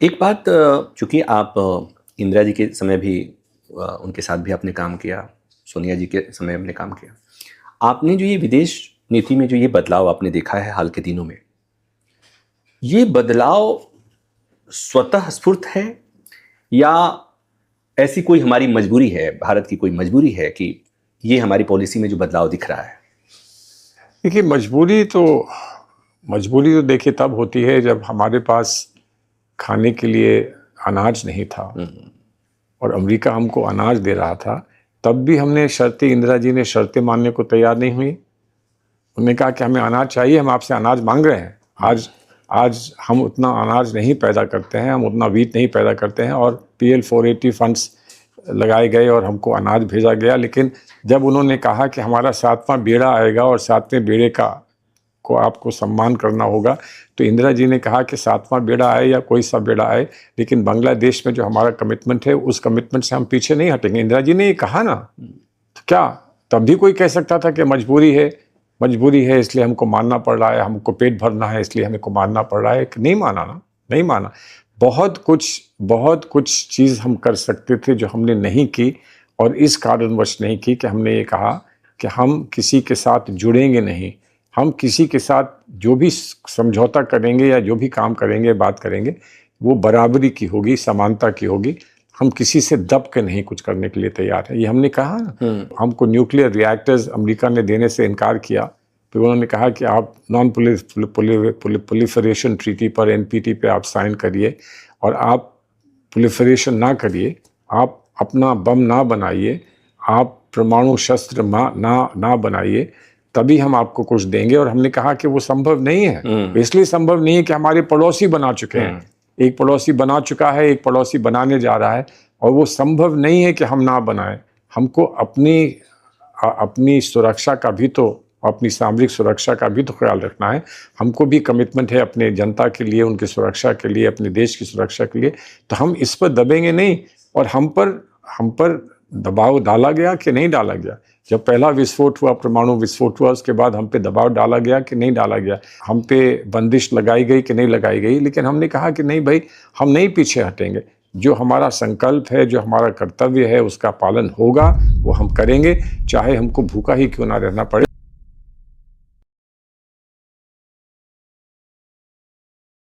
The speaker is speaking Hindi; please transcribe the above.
एक बात चूँकि आप इंदिरा जी के समय भी उनके साथ भी आपने काम किया, सोनिया जी के समय आपने काम किया। आपने जो ये विदेश नीति में जो ये बदलाव आपने देखा है हाल के दिनों में, ये बदलाव स्वतः स्फूर्त है या ऐसी कोई हमारी मजबूरी है, भारत की कोई मजबूरी है कि ये हमारी पॉलिसी में जो बदलाव दिख रहा है? देखिए, मजबूरी तो देखिए तब होती है जब हमारे पास खाने के लिए अनाज नहीं था और अमेरिका हमको अनाज दे रहा था। तब भी इंदिरा जी ने शर्तें मानने को तैयार नहीं हुई। उन्होंने कहा कि हमें अनाज चाहिए, हम आपसे अनाज मांग रहे हैं। आज हम उतना अनाज नहीं पैदा करते हैं, हम उतना व्हीट नहीं पैदा करते हैं और PL 480 फंड्स लगाए गए और हमको अनाज भेजा गया। लेकिन जब उन्होंने कहा कि हमारा 7वां बेड़ा आएगा और 7वें बेड़े को आपको सम्मान करना होगा, तो इंदिरा जी ने कहा कि 7वां बेड़ा आए या कोई सा बेड़ा आए, लेकिन बांग्लादेश में जो हमारा कमिटमेंट है उस कमिटमेंट से हम पीछे नहीं हटेंगे। इंदिरा जी ने ये कहा ना, तो क्या तब भी कोई कह सकता था कि मजबूरी है इसलिए हमको मानना पड़ रहा है, हमको पेट भरना है इसलिए हमको मानना पड़ रहा है? नहीं माना ना, नहीं माना। बहुत कुछ चीज़ हम कर सकते थे जो हमने नहीं की, और इस कारणवश नहीं की कि हमने ये कहा कि हम किसी के साथ जुड़ेंगे नहीं। हम किसी के साथ जो भी समझौता करेंगे या जो भी काम करेंगे, बात करेंगे, वो बराबरी की होगी, समानता की होगी। हम किसी से दब के नहीं कुछ करने के लिए तैयार है, ये हमने कहा ना। हमको न्यूक्लियर रिएक्टर्स अमेरिका ने देने से इनकार किया, फिर उन्होंने कहा कि आप नॉन प्रोलिफरेशन ट्रीटी पर, NPT पे आप साइन करिए और आप प्रोलिफरेशन ना करिए, आप अपना बम ना बनाइए, आप परमाणु शस्त्र ना बनाइए, तभी हम आपको कुछ देंगे। और हमने कहा कि वो संभव नहीं है। इसलिए संभव नहीं है कि हमारे पड़ोसी बना चुके हैं, एक पड़ोसी बना चुका है, एक पड़ोसी बनाने जा रहा है, और वो संभव नहीं है कि हम ना बनाएं। हमको अपनी सुरक्षा का भी तो, अपनी सामरिक सुरक्षा का भी तो ख्याल रखना है। हमको भी कमिटमेंट है अपने जनता के लिए, उनकी सुरक्षा के लिए, अपने देश की सुरक्षा के लिए। तो हम इस पर दबेंगे नहीं। और हम पर दबाव डाला गया कि नहीं डाला गया? जब पहला विस्फोट हुआ, परमाणु विस्फोट हुआ, उसके बाद हम पे दबाव डाला गया कि नहीं डाला गया? हम पे बंदिश लगाई गई कि नहीं लगाई गई? लेकिन हमने कहा कि नहीं भाई, हम नहीं पीछे हटेंगे। जो हमारा संकल्प है, जो हमारा कर्तव्य है, उसका पालन होगा, वो हम करेंगे, चाहे हमको भूखा ही क्यों ना रहना पड़े।